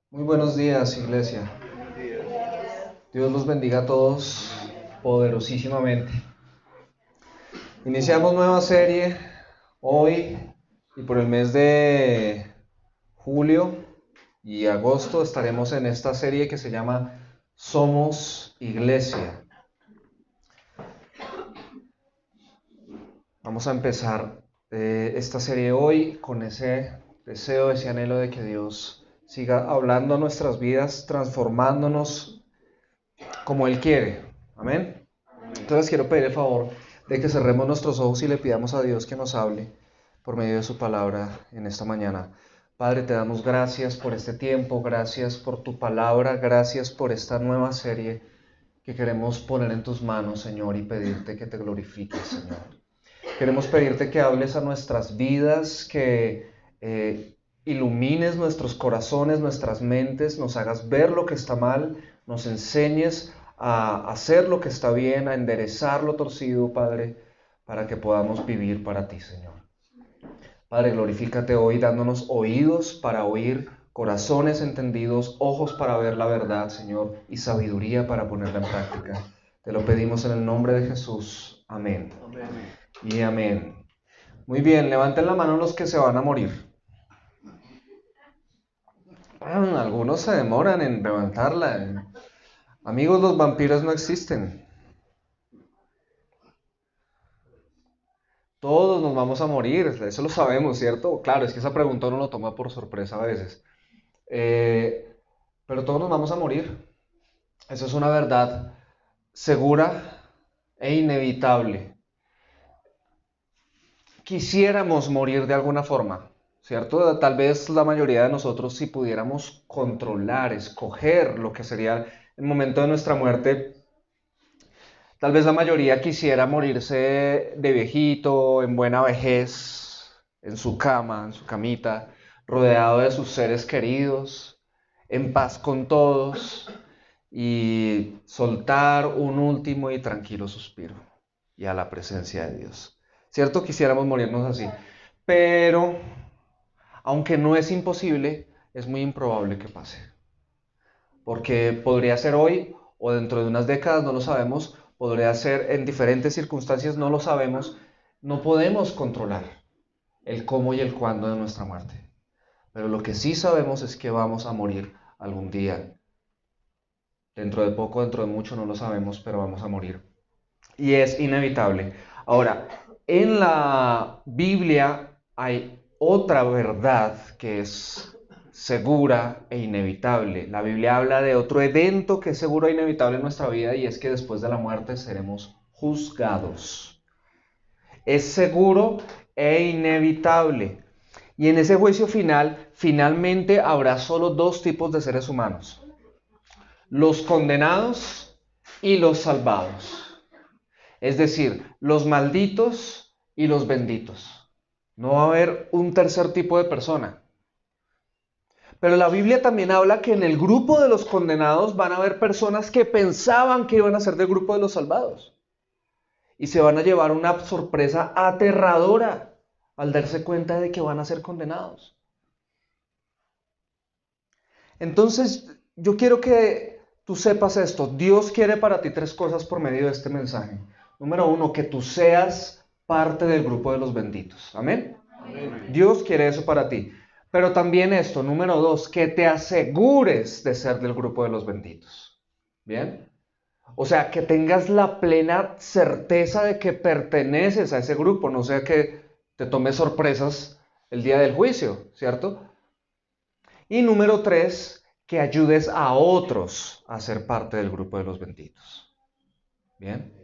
Muy buenos días, iglesia. Dios los bendiga a todos poderosísimamente. Iniciamos nueva serie hoy y por el mes de julio y agosto estaremos en esta serie que se llama Somos Iglesia. Vamos a empezar esta serie hoy con ese deseo, ese anhelo de que Dios siga hablando a nuestras vidas, transformándonos como Él quiere. Amén. Entonces quiero pedir el favor de que cerremos nuestros ojos y le pidamos a Dios que nos hable por medio de su palabra en esta mañana. Padre, te damos gracias por este tiempo, gracias por tu palabra, gracias por esta nueva serie que queremos poner en tus manos, Señor, y pedirte que te glorifiques, Señor. Queremos pedirte que hables a nuestras vidas, que ilumines nuestros corazones, nuestras mentes, nos hagas ver lo que está mal, nos enseñes a hacer lo que está bien, a enderezar lo torcido, Padre, para que podamos vivir para ti, Señor. Padre, glorifícate hoy dándonos oídos para oír, corazones entendidos, ojos para ver la verdad, Señor, y sabiduría para ponerla en práctica. Te lo pedimos en el nombre de Jesús. Amén. Amén. Y amén. Muy bien, levanten la mano los que se van a morir. Algunos se demoran en levantarla. Amigos, los vampiros no existen. Todos nos vamos a morir, eso lo sabemos, ¿cierto? Claro, es que esa pregunta uno lo toma por sorpresa a veces. Pero todos nos vamos a morir. Eso es una verdad segura e inevitable. Quisiéramos morir de alguna forma, ¿cierto? Tal vez la mayoría de nosotros, si pudiéramos controlar, escoger lo que sería el momento de nuestra muerte, tal vez la mayoría quisiera morirse de viejito, en buena vejez, en su cama, en su camita, rodeado de sus seres queridos, en paz con todos y soltar un último y tranquilo suspiro y a la presencia de Dios. ¿Cierto? Quisiéramos morirnos así. Pero, aunque no es imposible, es muy improbable que pase. Porque podría ser hoy o dentro de unas décadas, no lo sabemos, podría ser en diferentes circunstancias, no lo sabemos, no podemos controlar el cómo y el cuándo de nuestra muerte. Pero lo que sí sabemos es que vamos a morir algún día. Dentro de poco, dentro de mucho, no lo sabemos, pero vamos a morir. Y es inevitable. Ahora, en la Biblia hay otra verdad que es segura e inevitable. La Biblia habla de otro evento que es seguro e inevitable en nuestra vida y es que después de la muerte seremos juzgados. Es seguro e inevitable. Y en ese juicio final, finalmente habrá solo dos tipos de seres humanos: los condenados y los salvados. Es decir, los malditos y los benditos. No va a haber un tercer tipo de persona. Pero la Biblia también habla que en el grupo de los condenados van a haber personas que pensaban que iban a ser del grupo de los salvados. Y se van a llevar una sorpresa aterradora al darse cuenta de que van a ser condenados. Entonces, yo quiero que tú sepas esto. Dios quiere para ti tres cosas por medio de este mensaje. Número uno, que tú seas parte del grupo de los benditos. ¿Amén? Amén. Dios quiere eso para ti. Pero también esto, número dos, que te asegures de ser del grupo de los benditos. ¿Bien? O sea, que tengas la plena certeza de que perteneces a ese grupo, no sea que te tomes sorpresas el día del juicio, ¿cierto? Y número tres, que ayudes a otros a ser parte del grupo de los benditos. ¿Bien?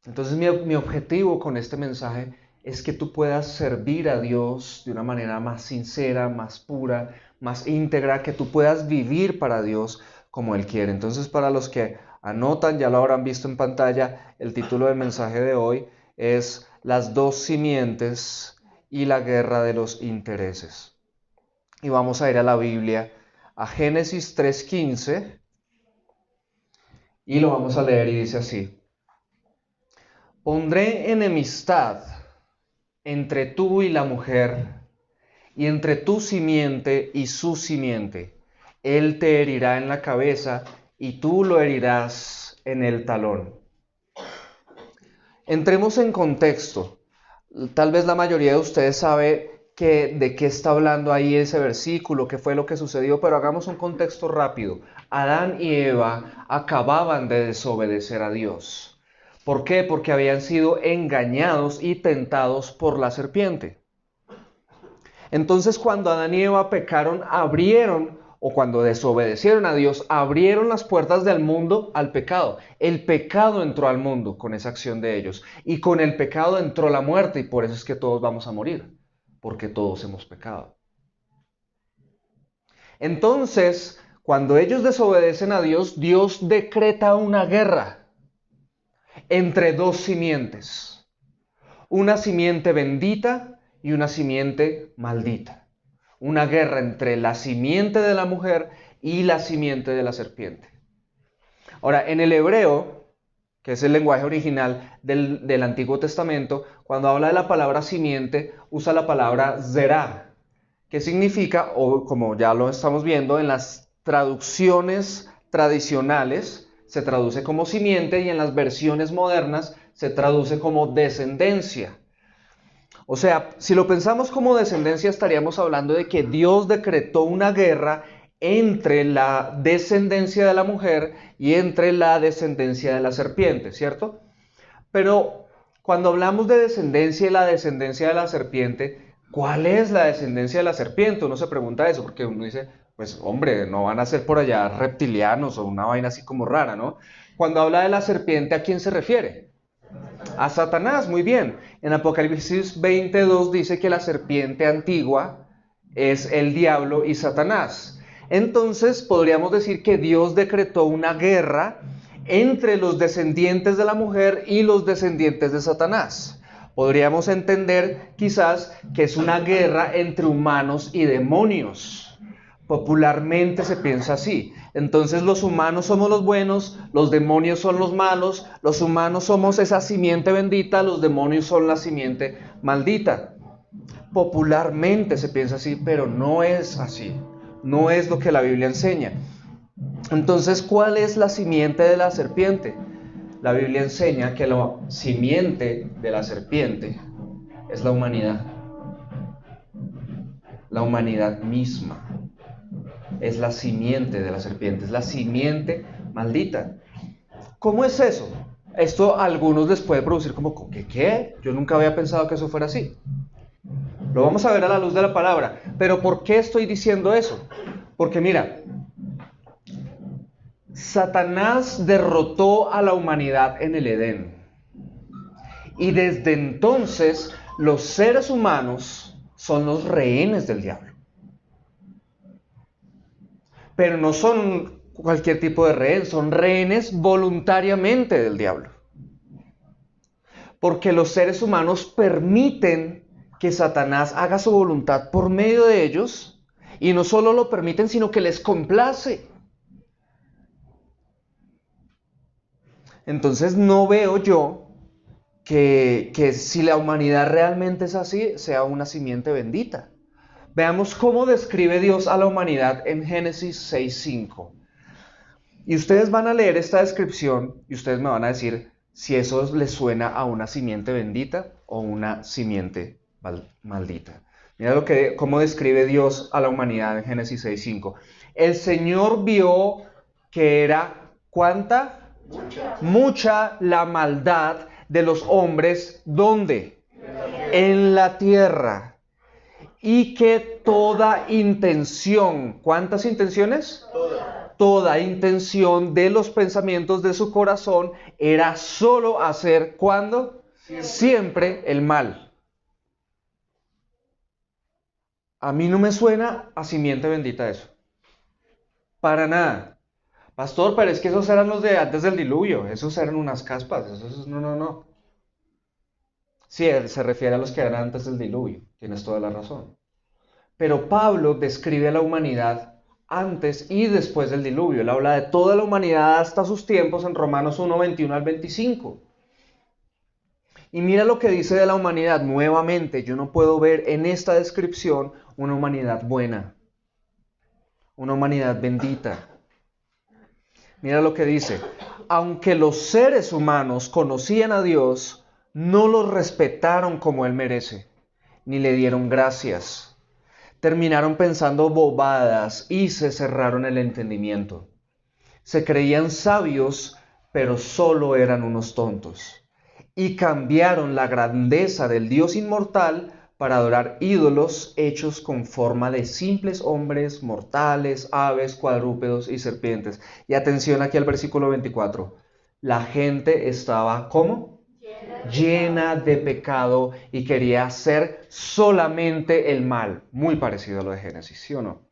Entonces mi objetivo con este mensaje es que tú puedas servir a Dios de una manera más sincera, más pura, más íntegra, que tú puedas vivir para Dios como Él quiere. Entonces, para los que anotan, ya lo habrán visto en pantalla, el título del mensaje de hoy es Las dos simientes y la guerra de los intereses. Y vamos a ir a la Biblia, a Génesis 3:15, y lo vamos a leer y dice así: Pondré enemistad entre tú y la mujer, y entre tu simiente y su simiente. Él te herirá en la cabeza y tú lo herirás en el talón. Entremos en contexto. Tal vez la mayoría de ustedes sabe de qué está hablando ahí ese versículo, qué fue lo que sucedió, pero hagamos un contexto rápido. Adán y Eva acababan de desobedecer a Dios. ¿Por qué? Porque habían sido engañados y tentados por la serpiente. Entonces, cuando Adán y Eva pecaron, o cuando desobedecieron a Dios, abrieron las puertas del mundo al pecado. El pecado entró al mundo con esa acción de ellos. Y con el pecado entró la muerte, y por eso es que todos vamos a morir, porque todos hemos pecado. Entonces, cuando ellos desobedecen a Dios, Dios decreta una guerra entre dos simientes. Una simiente bendita y una simiente maldita. Una guerra entre la simiente de la mujer y la simiente de la serpiente. Ahora, en el hebreo, que es el lenguaje original del Antiguo Testamento, cuando habla de la palabra simiente, usa la palabra zerah, que significa, o como ya lo estamos viendo, en las traducciones tradicionales se traduce como simiente y en las versiones modernas se traduce como descendencia. O sea, si lo pensamos como descendencia, estaríamos hablando de que Dios decretó una guerra entre la descendencia de la mujer y entre la descendencia de la serpiente, ¿cierto? Pero cuando hablamos de descendencia y la descendencia de la serpiente, ¿cuál es la descendencia de la serpiente? Uno se pregunta eso, porque uno dice, pues hombre, no van a ser por allá reptilianos o una vaina así como rara, ¿no? Cuando habla de la serpiente, ¿a quién se refiere? A Satanás, muy bien. En Apocalipsis 22 dice que la serpiente antigua es el diablo y Satanás. Entonces podríamos decir que Dios decretó una guerra entre los descendientes de la mujer y los descendientes de Satanás. Podríamos entender quizás que es una guerra entre humanos y demonios. Popularmente se piensa así. Entonces los humanos somos los buenos, los demonios son los malos, los humanos somos esa simiente bendita, los demonios son la simiente maldita. Popularmente se piensa así, pero no es así. No es lo que la Biblia enseña. Entonces, ¿cuál es la simiente de la serpiente? La Biblia enseña que la simiente de la serpiente es la humanidad. La humanidad misma. Es la simiente de la serpiente, es la simiente maldita. ¿Cómo es eso? Esto a algunos les puede producir como, ¿qué? Yo nunca había pensado que eso fuera así. Lo vamos a ver a la luz de la palabra. Pero ¿por qué estoy diciendo eso? Porque mira, Satanás derrotó a la humanidad en el Edén. Y desde entonces los seres humanos son los rehenes del diablo. Pero no son cualquier tipo de rehén, son rehenes voluntariamente del diablo. Porque los seres humanos permiten que Satanás haga su voluntad por medio de ellos, y no solo lo permiten, sino que les complace. Entonces no veo yo que si la humanidad realmente es así, sea una simiente bendita. Veamos cómo describe Dios a la humanidad en Génesis 6:5. Y ustedes van a leer esta descripción y ustedes me van a decir si eso les suena a una simiente bendita o una simiente maldita. Mira cómo describe Dios a la humanidad en Génesis 6:5. El Señor vio que era, ¿cuánta? Mucha la maldad de los hombres, ¿dónde? En la tierra. Y que toda intención, ¿cuántas intenciones? Toda intención de los pensamientos de su corazón era solo hacer, ¿cuándo? Siempre el mal. A mí no me suena a simiente bendita eso. Para nada. Pastor, pero es que esos eran los de antes del diluvio. Esos eran unas caspas. No. Sí, se refiere a los que eran antes del diluvio. Tienes toda la razón. Pero Pablo describe a la humanidad antes y después del diluvio. Él habla de toda la humanidad hasta sus tiempos en Romanos 1, 21 al 25. Y mira lo que dice de la humanidad. Nuevamente, yo no puedo ver en esta descripción una humanidad buena, una humanidad bendita. Mira lo que dice. Aunque los seres humanos conocían a Dios, no los respetaron como Él merece, ni le dieron gracias. Terminaron pensando bobadas y se cerraron el entendimiento. Se creían sabios, pero solo eran unos tontos. Y cambiaron la grandeza del Dios inmortal para adorar ídolos hechos con forma de simples hombres, mortales, aves, cuadrúpedos y serpientes. Y atención aquí al versículo 24. La gente estaba, ¿cómo? Llena de pecado y quería hacer solamente el mal. Muy parecido a lo de Génesis, ¿sí o no?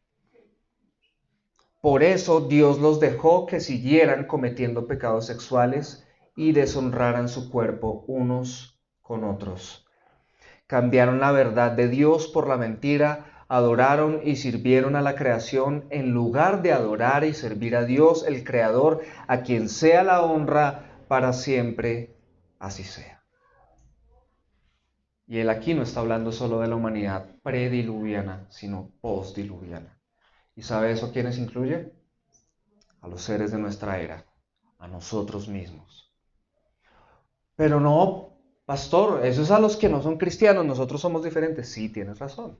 Por eso Dios los dejó que siguieran cometiendo pecados sexuales y deshonraran su cuerpo unos con otros. Cambiaron la verdad de Dios por la mentira, adoraron y sirvieron a la creación en lugar de adorar y servir a Dios, el Creador, a quien sea la honra para siempre, así sea. Y él aquí no está hablando solo de la humanidad prediluviana, sino postdiluviana. ¿Y sabe eso a quiénes incluye? A los seres de nuestra era, a nosotros mismos. Pero no, pastor, eso es a los que no son cristianos, nosotros somos diferentes. Sí, tienes razón.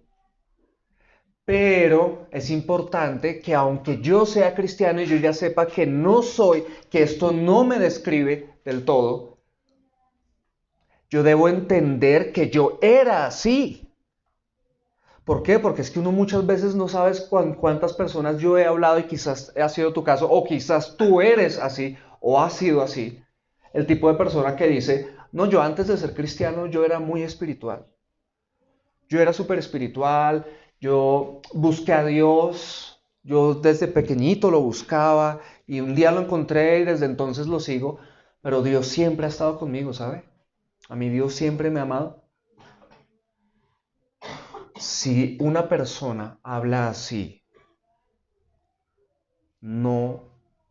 Pero es importante que aunque yo sea cristiano y yo ya sepa que no soy, que esto no me describe del todo, yo debo entender que yo era así. ¿Por qué? Porque es que uno muchas veces no sabes cuántas personas yo he hablado y quizás ha sido tu caso, o quizás tú eres así, o has sido así. El tipo de persona que dice, no, yo antes de ser cristiano yo era muy espiritual. Yo era súper espiritual, yo busqué a Dios, yo desde pequeñito lo buscaba y un día lo encontré y desde entonces lo sigo, pero Dios siempre ha estado conmigo, ¿sabe? A mí Dios siempre me ha amado. Si una persona habla así, no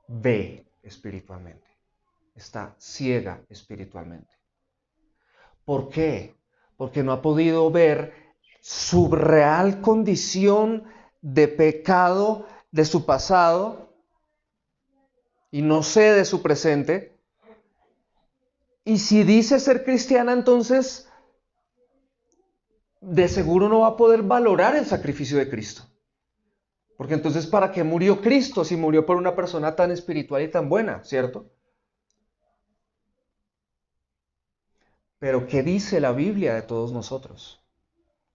ve espiritualmente, está ciega espiritualmente. ¿Por qué? Porque no ha podido ver su real condición de pecado de su pasado y no sé de su presente. Y si dice ser cristiana, entonces de seguro no va a poder valorar el sacrificio de Cristo. Porque entonces, ¿para qué murió Cristo si murió por una persona tan espiritual y tan buena, cierto? Pero ¿qué dice la Biblia de todos nosotros?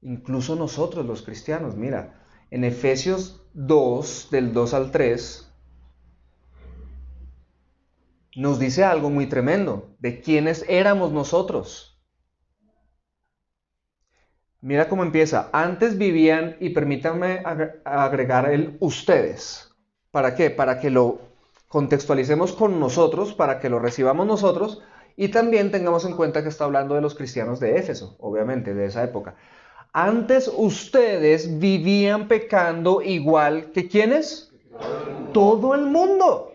Incluso nosotros los cristianos, mira, en Efesios 2, del 2 al 3, nos dice algo muy tremendo, de quiénes éramos nosotros. Mira cómo empieza, antes vivían, y permítanme agregar el ustedes. ¿Para qué? Para que lo contextualicemos con nosotros, para que lo recibamos nosotros, y también tengamos en cuenta que está hablando de los cristianos de Éfeso, obviamente, de esa época. Antes ustedes vivían pecando igual que ¿quiénes? Todo el mundo.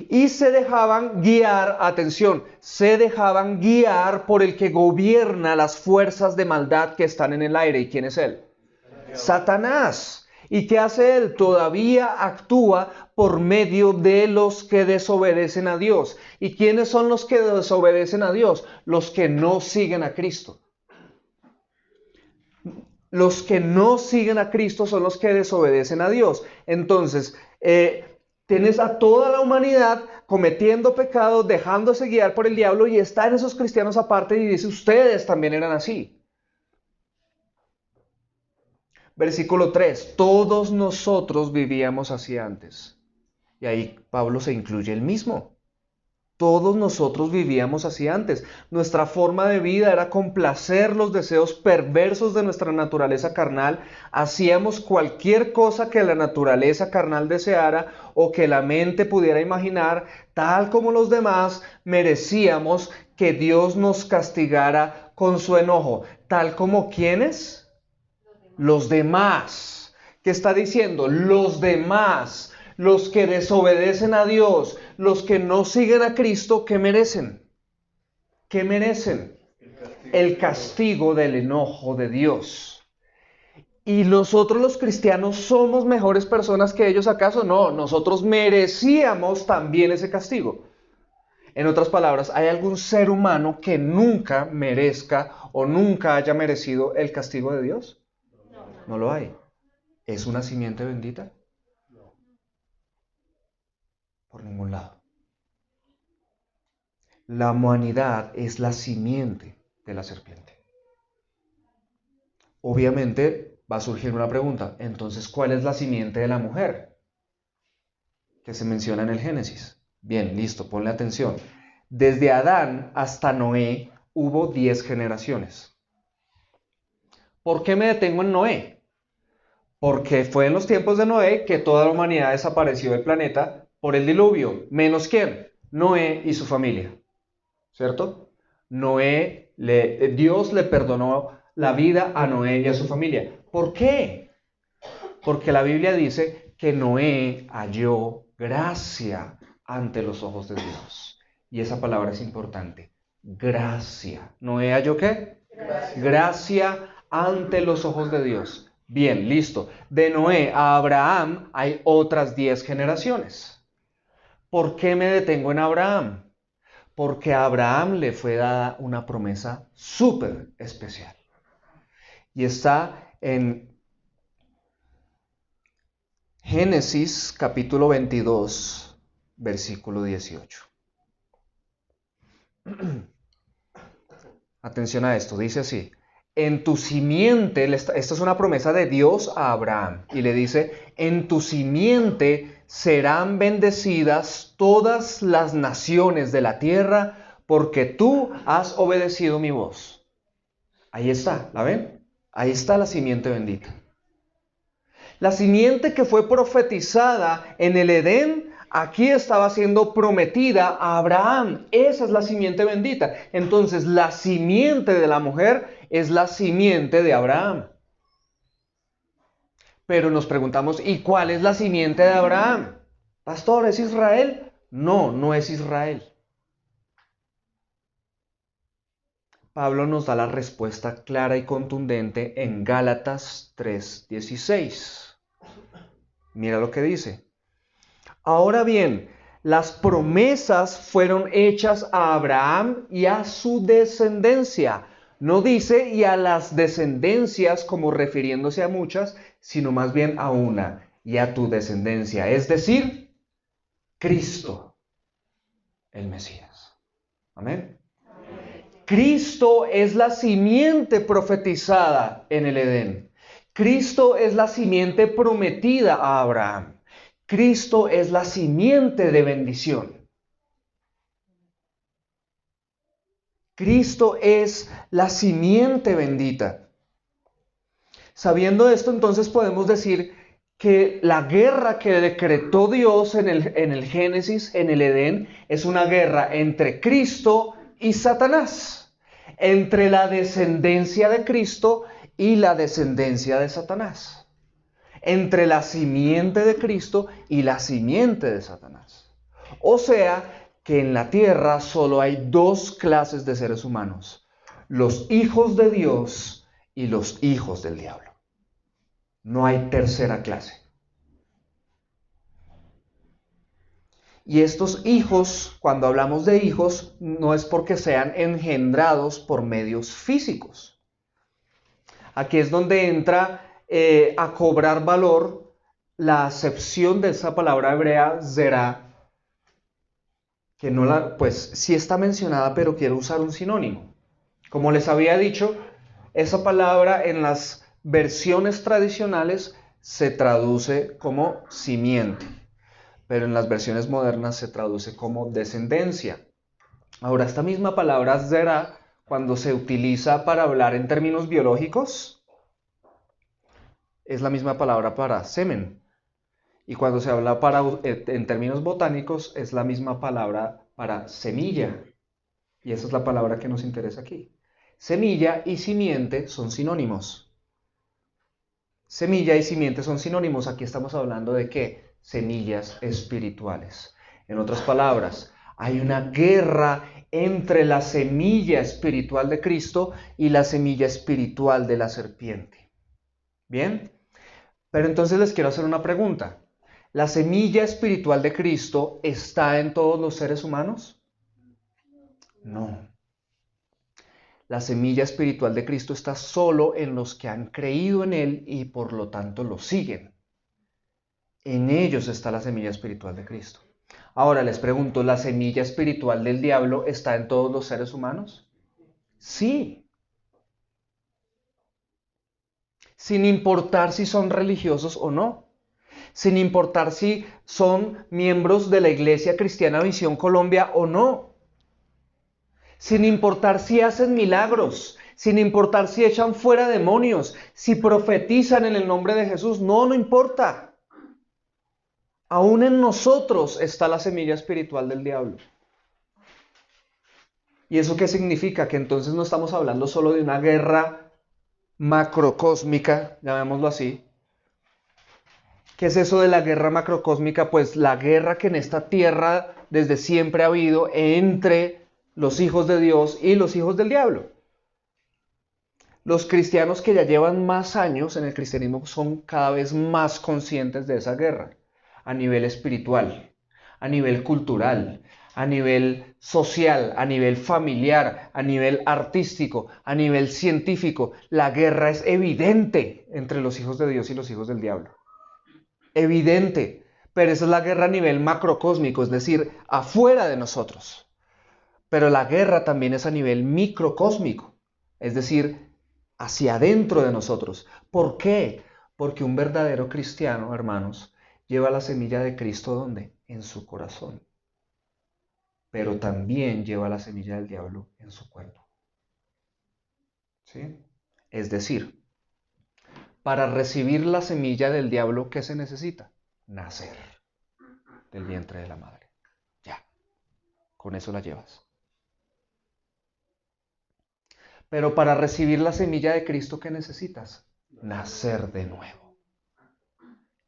Y se dejaban guiar, atención, se dejaban guiar por el que gobierna las fuerzas de maldad que están en el aire. ¿Y quién es él? Satanás. ¿Y qué hace él? Todavía actúa por medio de los que desobedecen a Dios. ¿Y quiénes son los que desobedecen a Dios? Los que no siguen a Cristo. Los que no siguen a Cristo son los que desobedecen a Dios. Entonces, tienes a toda la humanidad cometiendo pecados, dejándose guiar por el diablo, y están esos cristianos aparte y dice, ustedes también eran así. Versículo 3, todos nosotros vivíamos así antes. Y ahí Pablo se incluye él mismo. Todos nosotros vivíamos así antes. Nuestra forma de vida era complacer los deseos perversos de nuestra naturaleza carnal. Hacíamos cualquier cosa que la naturaleza carnal deseara o que la mente pudiera imaginar. Tal como los demás, merecíamos que Dios nos castigara con su enojo. Tal como ¿quiénes? Los demás. ¿Qué está diciendo? Los demás. Los que desobedecen a Dios, los que no siguen a Cristo, ¿qué merecen? ¿Qué merecen? el castigo del enojo de Dios. ¿Y nosotros los cristianos somos mejores personas que ellos acaso? No, nosotros merecíamos también ese castigo. En otras palabras, ¿hay algún ser humano que nunca merezca o nunca haya merecido el castigo de Dios? No lo hay. ¿Es una simiente bendita? Por ningún lado. La humanidad es la simiente de la serpiente. Obviamente va a surgir una pregunta. Entonces, ¿cuál es la simiente de la mujer que se menciona en el Génesis? Bien, listo, ponle atención. Desde Adán hasta Noé hubo 10 generaciones. ¿Por qué me detengo en Noé? Porque fue en los tiempos de Noé que toda la humanidad desapareció del planeta por el diluvio. ¿Menos quién? Noé y su familia. ¿Cierto? Dios le perdonó la vida a Noé y a su familia. ¿Por qué? Porque la Biblia dice que Noé halló gracia ante los ojos de Dios. Y esa palabra es importante. Gracia. ¿Noé halló qué? Gracia ante los ojos de Dios. Bien, listo. De Noé a Abraham hay otras 10 generaciones. ¿Por qué me detengo en Abraham? Porque a Abraham le fue dada una promesa súper especial. Y está en Génesis capítulo 22, versículo 18. Atención a esto, dice así. En tu simiente, esta es una promesa de Dios a Abraham. Y le dice, en tu simiente serán bendecidas todas las naciones de la tierra, porque tú has obedecido mi voz. Ahí está, ¿la ven? Ahí está la simiente bendita. La simiente que fue profetizada en el Edén, aquí estaba siendo prometida a Abraham. Esa es la simiente bendita. Entonces, la simiente de la mujer es la simiente de Abraham. Pero nos preguntamos, ¿y cuál es la simiente de Abraham? Pastor, ¿es Israel? No, no es Israel. Pablo nos da la respuesta clara y contundente en Gálatas 3:16. Mira lo que dice. Ahora bien, las promesas fueron hechas a Abraham y a su descendencia. No dice y a las descendencias como refiriéndose a muchas, sino más bien a una y a tu descendencia. Es decir, Cristo, el Mesías. Amén. Cristo es la simiente profetizada en el Edén. Cristo es la simiente prometida a Abraham. Cristo es la simiente de bendición. Cristo es la simiente bendita. Sabiendo esto, entonces podemos decir que la guerra que decretó Dios en el Génesis, en el Edén, es una guerra entre Cristo y Satanás, entre la descendencia de Cristo y la descendencia de Satanás, entre la simiente de Cristo y la simiente de Satanás. O sea, que en la tierra solo hay 2 clases de seres humanos: los hijos de Dios y los hijos del diablo. No hay tercera clase. Y estos hijos, cuando hablamos de hijos, no es porque sean engendrados por medios físicos. Aquí es donde entra a cobrar valor la acepción de esa palabra hebrea, zerá, que no pues sí está mencionada, pero quiero usar un sinónimo. Como les había dicho, esa palabra en las versiones tradicionales se traduce como simiente, pero en las versiones modernas se traduce como descendencia. Ahora, esta misma palabra zera, cuando se utiliza para hablar en términos biológicos, es la misma palabra para semen. Y cuando se habla en términos botánicos, es la misma palabra para semilla. Y esa es la palabra que nos interesa aquí. Semilla y simiente son sinónimos. Semilla y simiente son sinónimos. Aquí estamos hablando de ¿qué? Semillas espirituales. En otras palabras, Hay una guerra entre la semilla espiritual de Cristo y la semilla espiritual de la serpiente. ¿Bien? Pero entonces les quiero hacer una pregunta. ¿La semilla espiritual de Cristo está en todos los seres humanos? No. La semilla espiritual de Cristo está solo en los que han creído en Él y por lo tanto lo siguen. En ellos está la semilla espiritual de Cristo. Ahora les pregunto, ¿la semilla espiritual del diablo está en todos los seres humanos? Sí. Sin importar si son religiosos o no. Sin importar si son miembros de la Iglesia Cristiana Visión Colombia o no. Sin importar si hacen milagros, sin importar si echan fuera demonios, si profetizan en el nombre de Jesús, no importa. Aún en nosotros está la semilla espiritual del diablo. ¿Y eso qué significa? Que entonces no estamos hablando solo de una guerra macrocósmica, llamémoslo así. ¿Qué es eso de la guerra macrocósmica? Pues la guerra que en esta tierra desde siempre ha habido entre los hijos de Dios y los hijos del diablo. Los cristianos que ya llevan más años en el cristianismo son cada vez más conscientes de esa guerra, a nivel espiritual, a nivel cultural, a nivel social, a nivel familiar, a nivel artístico, a nivel científico. La guerra es evidente entre los hijos de Dios y los hijos del diablo. Evidente, pero esa es la guerra a nivel macrocósmico, es decir, afuera de nosotros. Pero la guerra también es a nivel microcósmico, es decir, hacia adentro de nosotros. ¿Por qué? Porque un verdadero cristiano, hermanos, lleva la semilla de Cristo ¿dónde? En su corazón. Pero también lleva la semilla del diablo en su cuerpo. ¿Sí? Es decir, para recibir la semilla del diablo, ¿qué se necesita? Nacer del vientre de la madre. Ya, con eso la llevas. Pero para recibir la semilla de Cristo, ¿qué necesitas? Nacer de nuevo.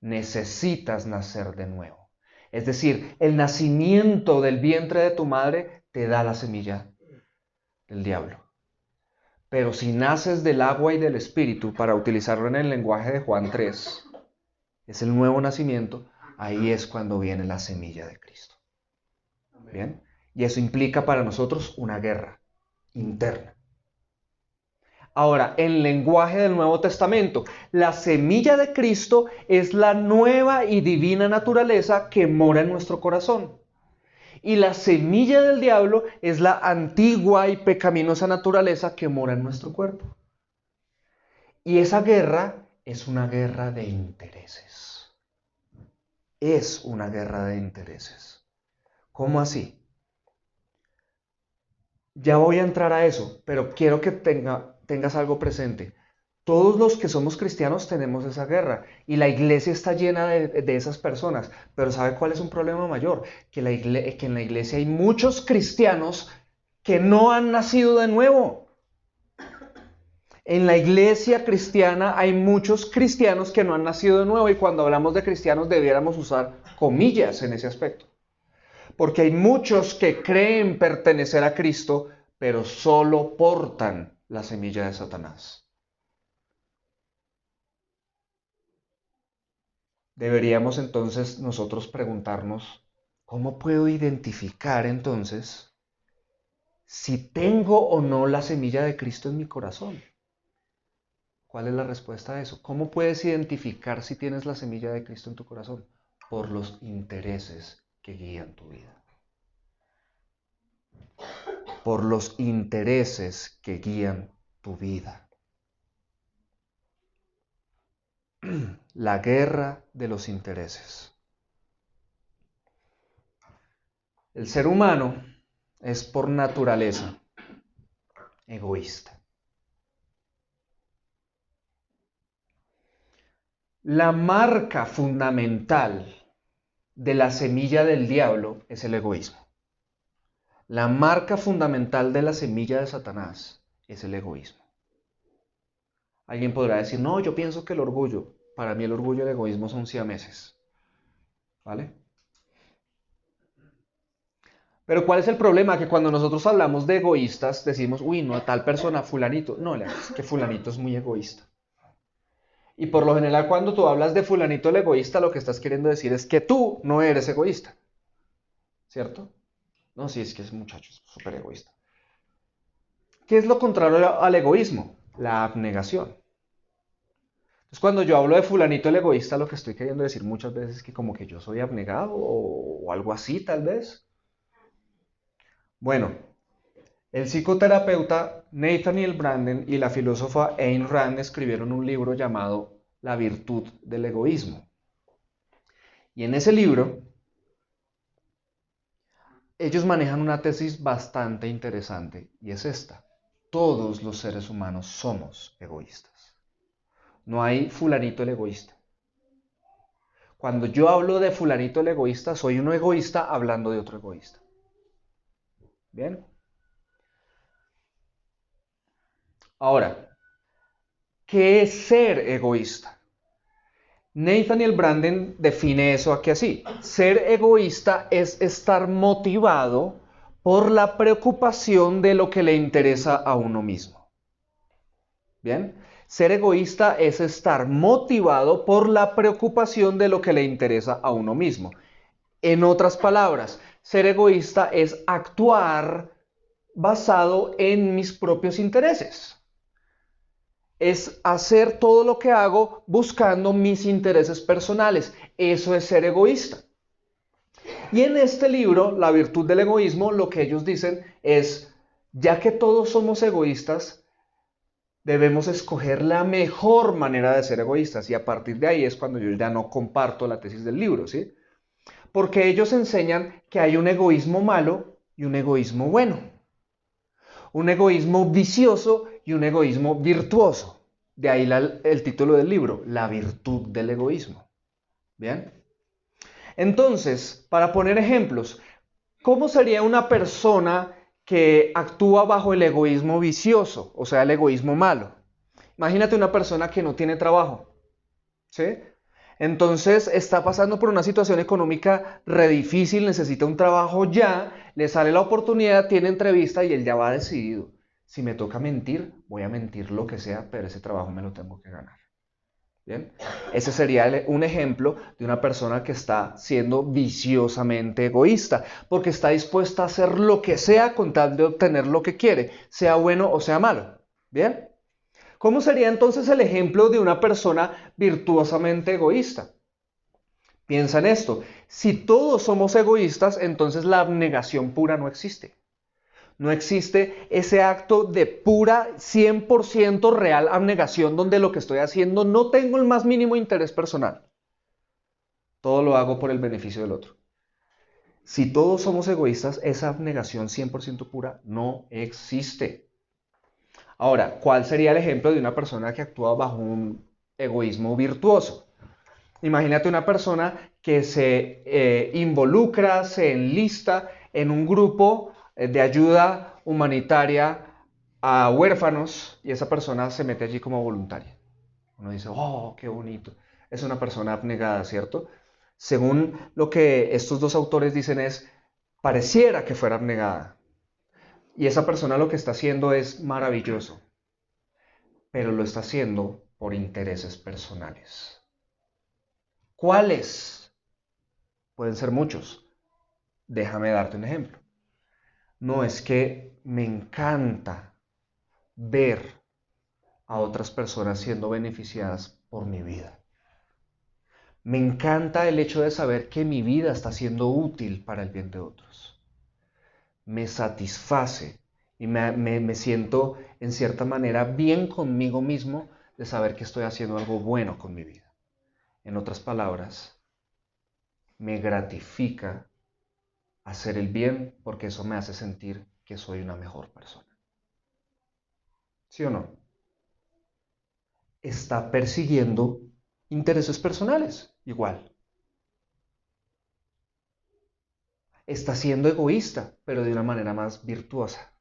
Necesitas nacer de nuevo. Es decir, el nacimiento del vientre de tu madre te da la semilla del diablo. Pero si naces del agua y del espíritu, para utilizarlo en el lenguaje de Juan 3, es el nuevo nacimiento, ahí es cuando viene la semilla de Cristo. ¿Bien? Y eso implica para nosotros una guerra interna. Ahora, en lenguaje del Nuevo Testamento, la semilla de Cristo es la nueva y divina naturaleza que mora en nuestro corazón. Y la semilla del diablo es la antigua y pecaminosa naturaleza que mora en nuestro cuerpo. Y esa guerra es una guerra de intereses. Es una guerra de intereses. ¿Cómo así? Ya voy a entrar a eso, pero quiero que tengas algo presente. Todos los que somos cristianos tenemos esa guerra y la iglesia está llena de esas personas. Pero ¿sabe cuál es un problema mayor? Que en la iglesia hay muchos cristianos que no han nacido de nuevo. En la iglesia cristiana hay muchos cristianos que no han nacido de nuevo y cuando hablamos de cristianos debiéramos usar comillas en ese aspecto. Porque hay muchos que creen pertenecer a Cristo, pero solo portan la semilla de Satanás. Deberíamos entonces nosotros preguntarnos, ¿cómo puedo identificar entonces si tengo o no la semilla de Cristo en mi corazón? ¿Cuál es la respuesta a eso? ¿Cómo puedes identificar si tienes la semilla de Cristo en tu corazón? Por los intereses que guían tu vida. Por los intereses que guían tu vida. La guerra de los intereses. El ser humano es por naturaleza egoísta. La marca fundamental de la semilla del diablo es el egoísmo. La marca fundamental de la semilla de Satanás es el egoísmo. Alguien podrá decir, no, yo pienso que el orgullo, para mí el orgullo y el egoísmo son siameses. ¿Vale? Pero ¿cuál es el problema? Que cuando nosotros hablamos de egoístas, decimos, uy, no, a tal persona, fulanito. No, es que fulanito es muy egoísta. Y por lo general, cuando tú hablas de fulanito el egoísta, lo que estás queriendo decir es que tú no eres egoísta. ¿Cierto? No, sí, es que ese muchacho es súper egoísta. ¿Qué es lo contrario al egoísmo? La abnegación. Entonces, cuando yo hablo de fulanito el egoísta, lo que estoy queriendo decir muchas veces es que como que yo soy abnegado o algo así, tal vez. Bueno, el psicoterapeuta Nathaniel Branden y la filósofa Ayn Rand escribieron un libro llamado La virtud del egoísmo. Y en ese libro, ellos manejan una tesis bastante interesante y es esta. Todos los seres humanos somos egoístas. No hay fulanito el egoísta. Cuando yo hablo de fulanito el egoísta, soy un egoísta hablando de otro egoísta. ¿Bien? Ahora, ¿qué es ser egoísta? Nathaniel Branden define eso aquí así. Ser egoísta es estar motivado por la preocupación de lo que le interesa a uno mismo. ¿Bien? Ser egoísta es estar motivado por la preocupación de lo que le interesa a uno mismo. En otras palabras, ser egoísta es actuar basado en mis propios intereses. Es hacer todo lo que hago buscando mis intereses personales. Eso es ser egoísta. Y en este libro, La virtud del egoísmo, lo que ellos dicen es, ya que todos somos egoístas, debemos escoger la mejor manera de ser egoístas. Y a partir de ahí es cuando yo ya no comparto la tesis del libro, ¿sí? Porque ellos enseñan que hay un egoísmo malo y un egoísmo bueno. Un egoísmo vicioso y un egoísmo virtuoso. De ahí el título del libro, La virtud del egoísmo. ¿Bien? Entonces, para poner ejemplos, ¿cómo sería una persona que actúa bajo el egoísmo vicioso, o sea, el egoísmo malo? Imagínate una persona que no tiene trabajo, ¿sí? Entonces está pasando por una situación económica re difícil, necesita un trabajo ya, le sale la oportunidad, tiene entrevista y él ya va decidido. Si me toca mentir, voy a mentir lo que sea, pero ese trabajo me lo tengo que ganar. ¿Bien? Ese sería un ejemplo de una persona que está siendo viciosamente egoísta, porque está dispuesta a hacer lo que sea con tal de obtener lo que quiere, sea bueno o sea malo. ¿Bien? ¿Cómo sería entonces el ejemplo de una persona virtuosamente egoísta? Piensa en esto. Si todos somos egoístas, entonces la abnegación pura no existe. No existe ese acto de pura 100% real abnegación donde lo que estoy haciendo no tengo el más mínimo interés personal. Todo lo hago por el beneficio del otro. Si todos somos egoístas, esa abnegación 100% pura no existe. Ahora, ¿cuál sería el ejemplo de una persona que actúa bajo un egoísmo virtuoso? Imagínate una persona que se involucra, se enlista en un grupo de ayuda humanitaria a huérfanos y esa persona se mete allí como voluntaria. Uno dice, oh, qué bonito. Es una persona abnegada, ¿cierto? Según lo que estos dos autores dicen es, pareciera que fuera abnegada. Y esa persona lo que está haciendo es maravilloso, pero lo está haciendo por intereses personales. ¿Cuáles? Pueden ser muchos. Déjame darte un ejemplo. No, es que me encanta ver a otras personas siendo beneficiadas por mi vida. Me encanta el hecho de saber que mi vida está siendo útil para el bien de otros. Me satisface y me siento en cierta manera bien conmigo mismo de saber que estoy haciendo algo bueno con mi vida. En otras palabras, me gratifica hacer el bien porque eso me hace sentir que soy una mejor persona. ¿Sí o no? Está persiguiendo intereses personales, igual. Está siendo egoísta, pero de una manera más virtuosa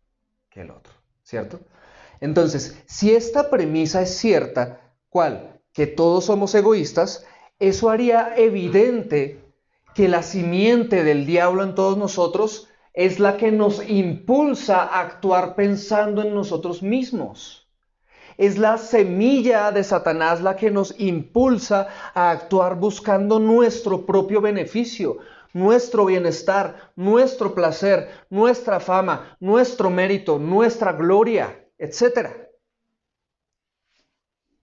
que el otro, ¿cierto? Entonces, si esta premisa es cierta, ¿cuál? Que todos somos egoístas, eso haría evidente que la simiente del diablo en todos nosotros es la que nos impulsa a actuar pensando en nosotros mismos. Es la semilla de Satanás la que nos impulsa a actuar buscando nuestro propio beneficio, nuestro bienestar, nuestro placer, nuestra fama, nuestro mérito, nuestra gloria, etc.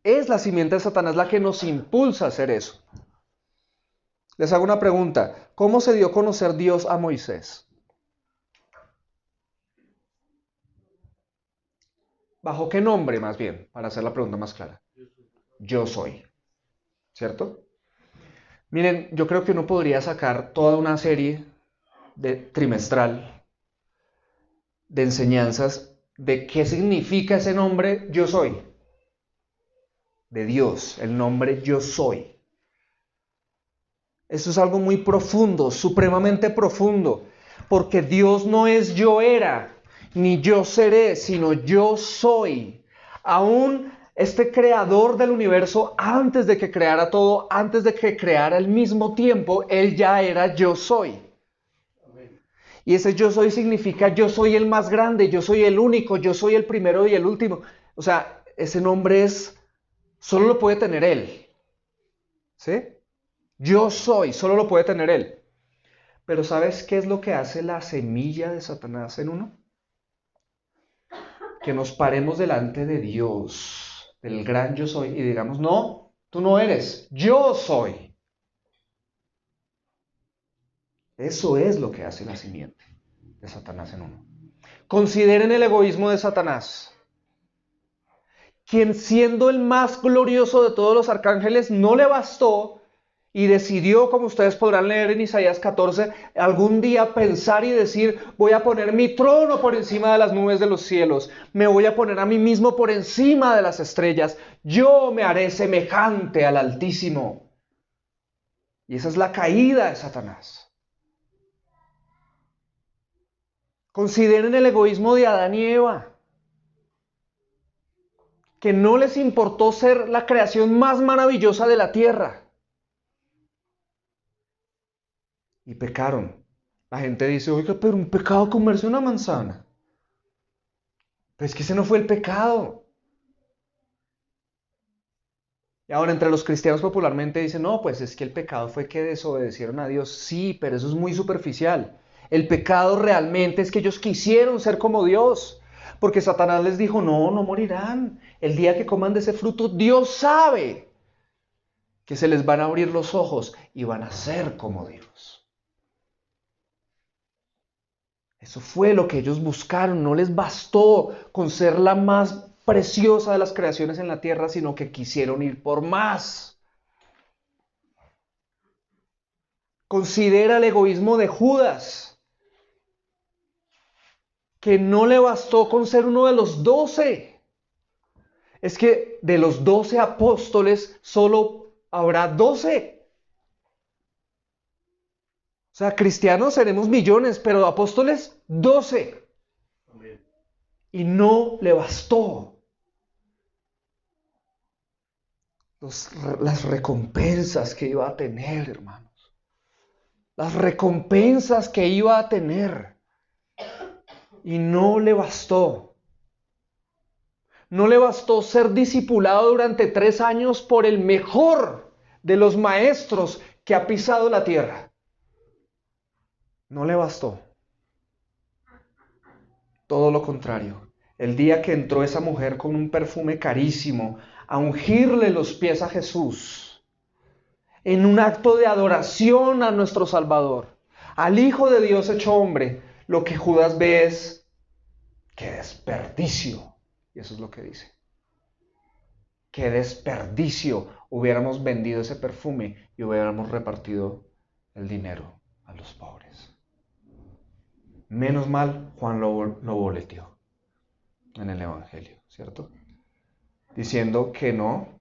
Es la simiente de Satanás la que nos impulsa a hacer eso. Les hago una pregunta. ¿Cómo se dio a conocer Dios a Moisés? ¿Bajo qué nombre, más bien? Para hacer la pregunta más clara. Yo soy. ¿Cierto? Miren, yo creo que uno podría sacar toda una serie trimestral de enseñanzas de qué significa ese nombre yo soy. De Dios, el nombre yo soy. Eso es algo muy profundo, supremamente profundo, porque Dios no es yo era, ni yo seré, sino yo soy. Aún este creador del universo, antes de que creara todo, antes de que creara al mismo tiempo, Él ya era yo soy. Y ese yo soy significa yo soy el más grande, yo soy el único, yo soy el primero y el último. O sea, ese nombre solo lo puede tener Él. ¿Sí? Yo soy, solo lo puede tener Él. Pero ¿sabes qué es lo que hace la semilla de Satanás en uno? Que nos paremos delante de Dios, del gran yo soy, y digamos, no, tú no eres, yo soy. Eso es lo que hace la simiente de Satanás en uno. Consideren el egoísmo de Satanás, quien siendo el más glorioso de todos los arcángeles no le bastó y decidió, como ustedes podrán leer en Isaías 14, algún día pensar y decir, voy a poner mi trono por encima de las nubes de los cielos, me voy a poner a mí mismo por encima de las estrellas, yo me haré semejante al Altísimo. Y esa es la caída de Satanás. Consideren el egoísmo de Adán y Eva, que no les importó ser la creación más maravillosa de la tierra. Y pecaron. La gente dice, oiga, pero un pecado comerse una manzana. Pero es que ese no fue el pecado. Y ahora entre los cristianos popularmente dicen, no, pues es que el pecado fue que desobedecieron a Dios. Sí, pero eso es muy superficial. El pecado realmente es que ellos quisieron ser como Dios. Porque Satanás les dijo, no, no morirán. El día que coman de ese fruto, Dios sabe que se les van a abrir los ojos y van a ser como Dios. Eso fue lo que ellos buscaron. No les bastó con ser la más preciosa de las creaciones en la tierra, sino que quisieron ir por más. Considera el egoísmo de Judas, que no le bastó con ser uno de los 12. Es que de los 12 apóstoles solo habrá 12. O sea, cristianos seremos millones, pero apóstoles 12. Y no le bastó. Las recompensas que iba a tener, hermanos. Las recompensas que iba a tener. Y no le bastó. No le bastó ser discipulado durante 3 años por el mejor de los maestros que ha pisado la tierra. No le bastó. Todo lo contrario. El día que entró esa mujer con un perfume carísimo a ungirle los pies a Jesús, en un acto de adoración a nuestro Salvador, al Hijo de Dios hecho hombre, lo que Judas ve es, ¡qué desperdicio! Y eso es lo que dice. ¡Qué desperdicio! Hubiéramos vendido ese perfume y hubiéramos repartido el dinero a los pobres. Menos mal, Juan lo boleteó en el Evangelio, ¿cierto? Diciendo que no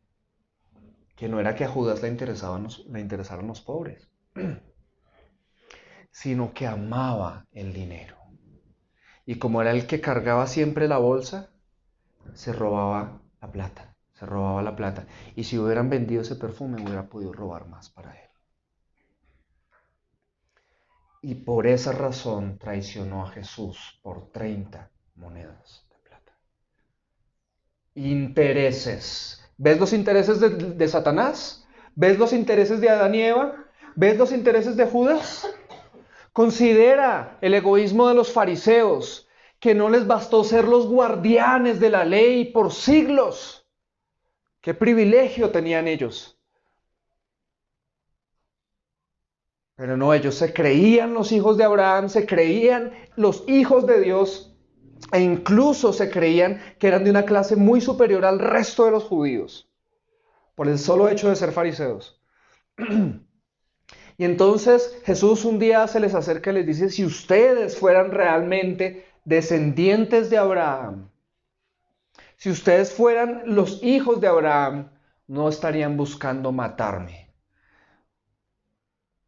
era que a Judas le interesaran los pobres, sino que amaba el dinero. Y como era el que cargaba siempre la bolsa, se robaba la plata, se robaba la plata. Y si hubieran vendido ese perfume, hubiera podido robar más para él. y por esa razón traicionó a Jesús por 30 monedas de plata. Intereses. ¿Ves los intereses de Satanás? ¿Ves los intereses de Adán y Eva? ¿Ves los intereses de Judas? Considera el egoísmo de los fariseos, que no les bastó ser los guardianes de la ley por siglos. ¿Qué privilegio tenían ellos? Pero no, ellos se creían los hijos de Abraham, se creían los hijos de Dios e incluso se creían que eran de una clase muy superior al resto de los judíos, por el solo hecho de ser fariseos. Y entonces Jesús un día se les acerca y les dice, si ustedes fueran realmente descendientes de Abraham, si ustedes fueran los hijos de Abraham, no estarían buscando matarme.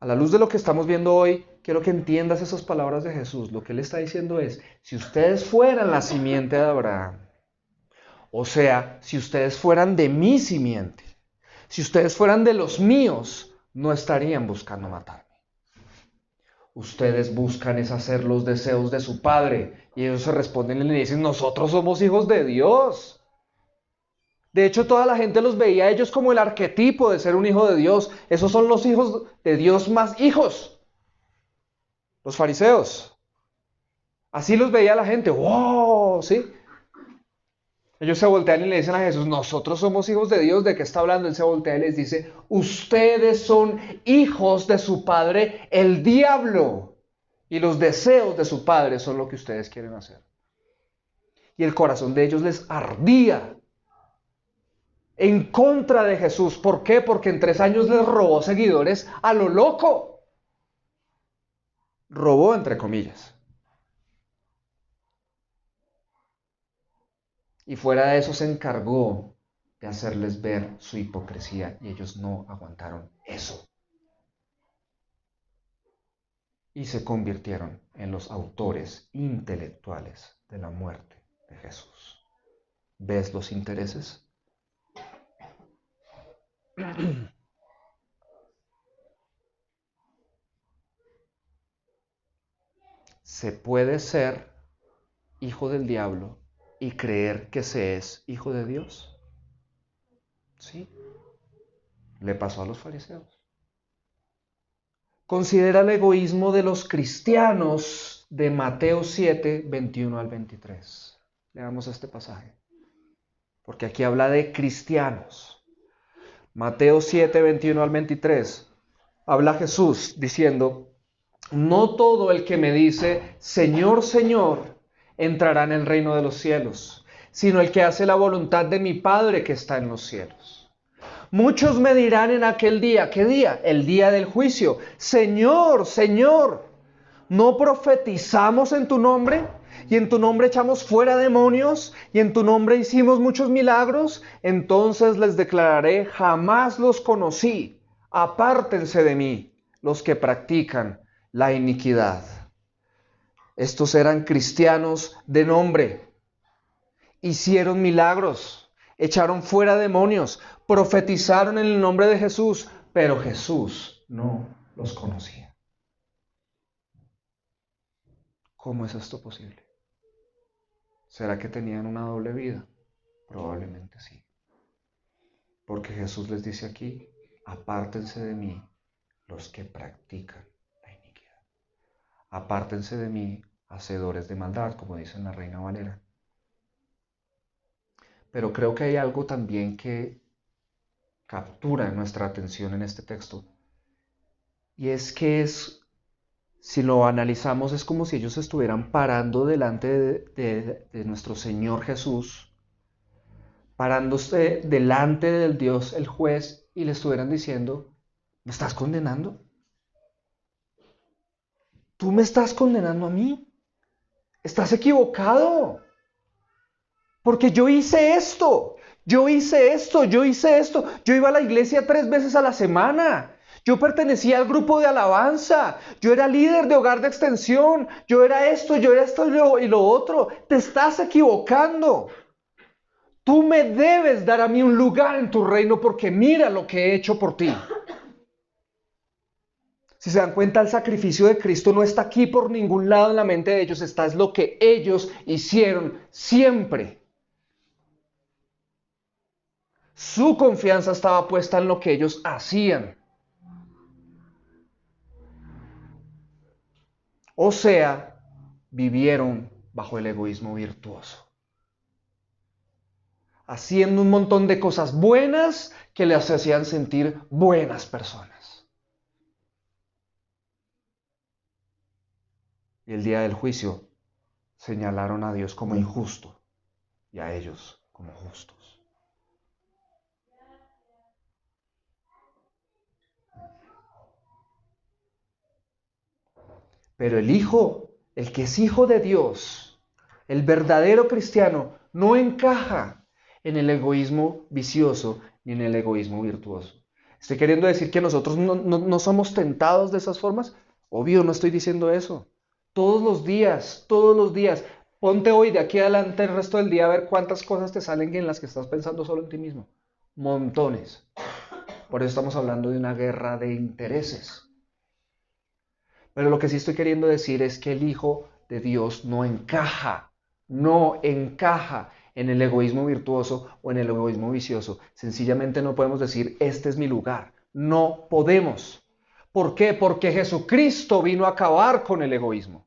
A la luz de lo que estamos viendo hoy, quiero que entiendas esas palabras de Jesús. Lo que él está diciendo es, si ustedes fueran la simiente de Abraham, o sea, si ustedes fueran de mi simiente, si ustedes fueran de los míos, no estarían buscando matarme. Ustedes buscan es hacer los deseos de su padre. Y ellos se responden y le dicen, nosotros somos hijos de Dios. De hecho, toda la gente los veía a ellos como el arquetipo de ser un hijo de Dios. Esos son los hijos de Dios más hijos. Los fariseos. Así los veía la gente. ¡Wow! ¿Sí? Ellos se voltean y le dicen a Jesús, nosotros somos hijos de Dios. ¿De qué está hablando? Él se voltea y les dice, ustedes son hijos de su padre, el diablo. Y los deseos de su padre son lo que ustedes quieren hacer. Y el corazón de ellos les ardía en contra de Jesús. ¿Por qué? Porque en 3 años les robó seguidores a lo loco. Robó entre comillas. Y fuera de eso se encargó de hacerles ver su hipocresía y ellos no aguantaron eso. Y se convirtieron en los autores intelectuales de la muerte de Jesús. ¿Ves los intereses? Se puede ser hijo del diablo y creer que se es hijo de Dios. Sí, le pasó a los fariseos. Considera el egoísmo de los cristianos de Mateo 7, 21 al 23. Leamos este pasaje, porque aquí habla de cristianos. Mateo 7, 21 al 23. Habla Jesús diciendo, no todo el que me dice, Señor, Señor, entrará en el reino de los cielos, sino el que hace la voluntad de mi Padre que está en los cielos. Muchos me dirán en aquel día, ¿qué día? El día del juicio. Señor, Señor, ¿no profetizamos en tu nombre? ¿Y en tu nombre echamos fuera demonios? ¿Y en tu nombre hicimos muchos milagros? Entonces les declararé, jamás los conocí. Apártense de mí, los que practican la iniquidad. Estos eran cristianos de nombre. Hicieron milagros, echaron fuera demonios, profetizaron en el nombre de Jesús, pero Jesús no los conocía. ¿Cómo es esto posible? ¿Será que tenían una doble vida? Probablemente sí. Porque Jesús les dice aquí, apártense de mí los que practican la iniquidad. Apártense de mí, hacedores de maldad, como dice en la Reina Valera. Pero creo que hay algo también que captura nuestra atención en este texto. Y es que si lo analizamos, es como si ellos estuvieran parando delante de nuestro Señor Jesús, parándose delante del Dios, el juez, y le estuvieran diciendo, ¿me estás condenando? ¿Tú me estás condenando a mí? Estás equivocado. Porque yo hice esto, yo hice esto, yo hice esto. Yo iba a la iglesia 3 veces a la semana. Yo pertenecía al grupo de alabanza. Yo era líder de hogar de extensión. Yo era esto y lo otro. Te estás equivocando. Tú me debes dar a mí un lugar en tu reino porque mira lo que he hecho por ti. Si se dan cuenta, el sacrificio de Cristo no está aquí por ningún lado en la mente de ellos, está es lo que ellos hicieron siempre. Su confianza estaba puesta en lo que ellos hacían. O sea, vivieron bajo el egoísmo virtuoso, haciendo un montón de cosas buenas que les hacían sentir buenas personas. Y el día del juicio señalaron a Dios como injusto y a ellos como justos. Pero el Hijo, el que es hijo de Dios, el verdadero cristiano, no encaja en el egoísmo vicioso ni en el egoísmo virtuoso. ¿Estoy queriendo decir que nosotros no somos tentados de esas formas? Obvio, no estoy diciendo eso. Todos los días. Ponte hoy de aquí adelante el resto del día a ver cuántas cosas te salen en las que estás pensando solo en ti mismo. Montones. Por eso estamos hablando de una guerra de intereses. Pero lo que sí estoy queriendo decir es que el Hijo de Dios no encaja en el egoísmo virtuoso o en el egoísmo vicioso. Sencillamente no podemos decir, este es mi lugar. No podemos. ¿Por qué? Porque Jesucristo vino a acabar con el egoísmo.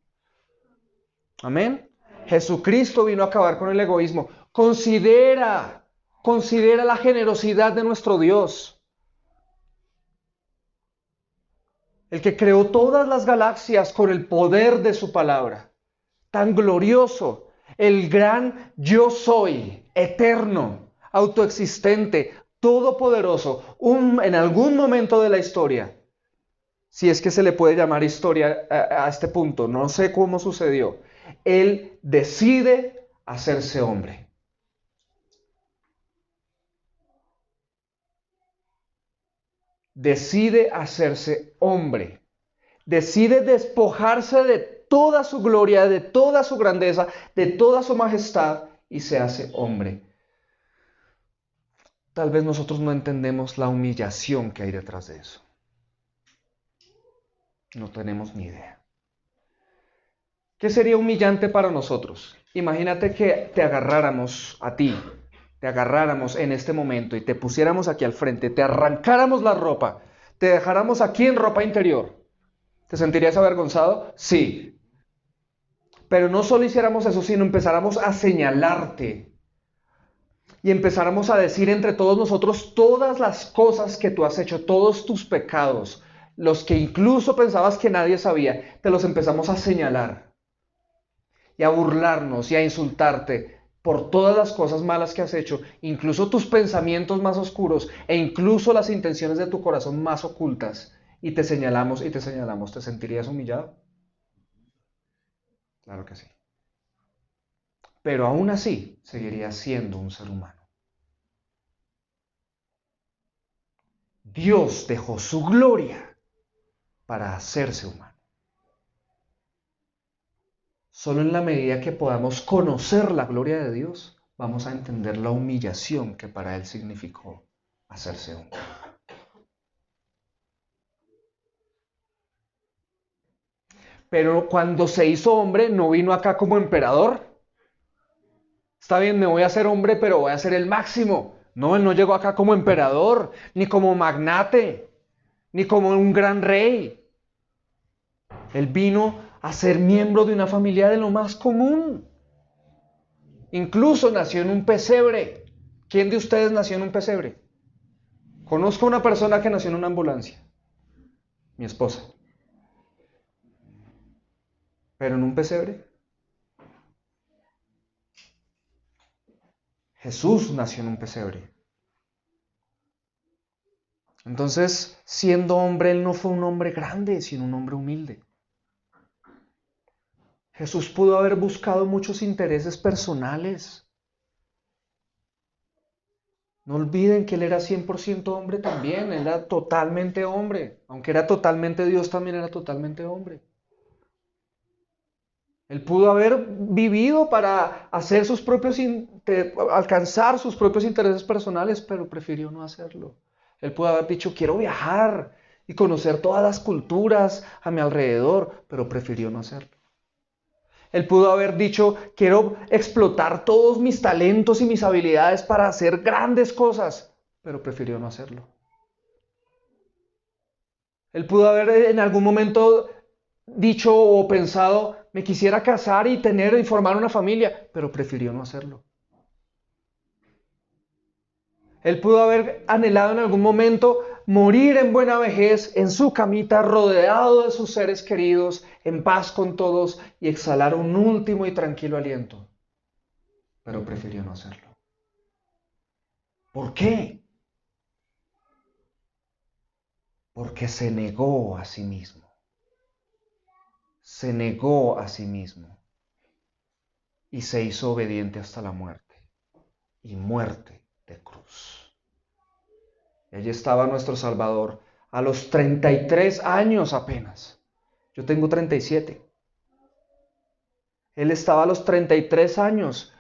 Amén. Jesucristo vino a acabar con el egoísmo. Considera la generosidad de nuestro Dios. El que creó todas las galaxias con el poder de su palabra. Tan glorioso. El gran yo soy, eterno, autoexistente, todopoderoso. En algún momento de la historia, si es que se le puede llamar historia a este punto, no sé cómo sucedió, Él decide hacerse hombre. Decide hacerse hombre, decide despojarse de toda su gloria, de toda su grandeza, de toda su majestad y se hace hombre. Tal vez nosotros no entendemos la humillación que hay detrás de eso. No tenemos ni idea. ¿Qué sería humillante para nosotros? Imagínate que te agarráramos a ti, te agarráramos en este momento y te pusiéramos aquí al frente, te arrancáramos la ropa, te dejáramos aquí en ropa interior. ¿Te sentirías avergonzado? Sí. Pero no solo hiciéramos eso, sino empezáramos a señalarte y empezáramos a decir entre todos nosotros todas las cosas que tú has hecho, todos tus pecados, los que incluso pensabas que nadie sabía, te los empezamos a señalar y a burlarnos y a insultarte por todas las cosas malas que has hecho, incluso tus pensamientos más oscuros e incluso las intenciones de tu corazón más ocultas, y te señalamos y te señalamos. ¿Te sentirías humillado? Claro que sí. Pero aún así seguirías siendo un ser humano. Dios dejó su gloria para hacerse humano. Solo en la medida que podamos conocer la gloria de Dios, vamos a entender la humillación que para Él significó hacerse hombre. Pero cuando se hizo hombre, no vino acá como emperador. Está bien, me voy a hacer hombre, pero voy a ser el máximo. No, Él no llegó acá como emperador, ni como magnate, ni como un gran rey. Él vino a ser miembro de una familia de lo más común. Incluso nació en un pesebre. ¿Quién de ustedes nació en un pesebre? Conozco a una persona que nació en una ambulancia. Mi esposa. Pero en un pesebre. Jesús nació en un pesebre. Entonces, siendo hombre, Él no fue un hombre grande, sino un hombre humilde. Jesús pudo haber buscado muchos intereses personales. No olviden que Él era 100% hombre también, Él era totalmente hombre. Aunque era totalmente Dios, también era totalmente hombre. Él pudo haber vivido para hacer alcanzar sus propios intereses personales, pero prefirió no hacerlo. Él pudo haber dicho, quiero viajar, y conocer todas las culturas a mi alrededor, pero prefirió no hacerlo. Él pudo haber dicho, quiero explotar todos mis talentos y mis habilidades para hacer grandes cosas, pero prefirió no hacerlo. Él pudo haber en algún momento dicho o pensado, me quisiera casar y tener y formar una familia, pero prefirió no hacerlo. Él pudo haber anhelado en algún momento morir en buena vejez, en su camita, rodeado de sus seres queridos, en paz con todos y exhalar un último y tranquilo aliento. Pero prefirió no hacerlo. ¿Por qué? Porque se negó a sí mismo. Se negó a sí mismo. Y se hizo obediente hasta la muerte. Y muerte de cruz. Y allí estaba nuestro Salvador a los 33 años apenas. Yo tengo 37. Él estaba a los 33 años,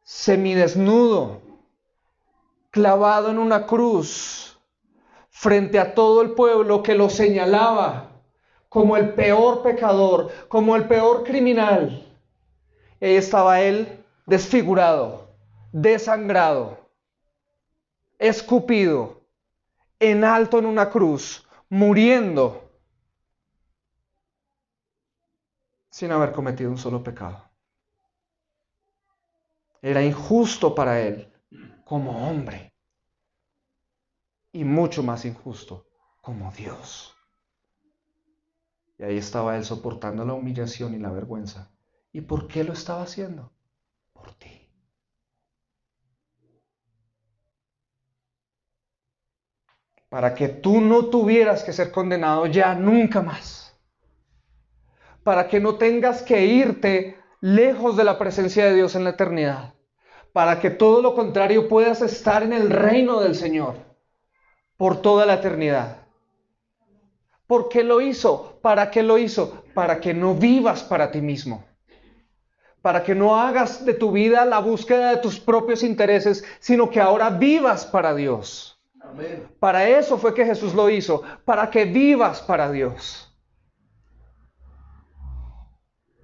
semidesnudo, clavado en una cruz, frente a todo el pueblo que lo señalaba como el peor pecador, como el peor criminal. Y ahí estaba él desfigurado, desangrado, escupido, en alto en una cruz, muriendo sin haber cometido un solo pecado. Era injusto para él como hombre y mucho más injusto como Dios. Y ahí estaba él soportando la humillación y la vergüenza. ¿Y por qué lo estaba haciendo? Por ti. Para que tú no tuvieras que ser condenado ya nunca más. Para que no tengas que irte lejos de la presencia de Dios en la eternidad. Para que todo lo contrario puedas estar en el reino del Señor por toda la eternidad. ¿Por qué lo hizo? ¿Para qué lo hizo? Para que no vivas para ti mismo. Para que no hagas de tu vida la búsqueda de tus propios intereses, sino que ahora vivas para Dios. Amén. Para eso fue que Jesús lo hizo, para que vivas para Dios.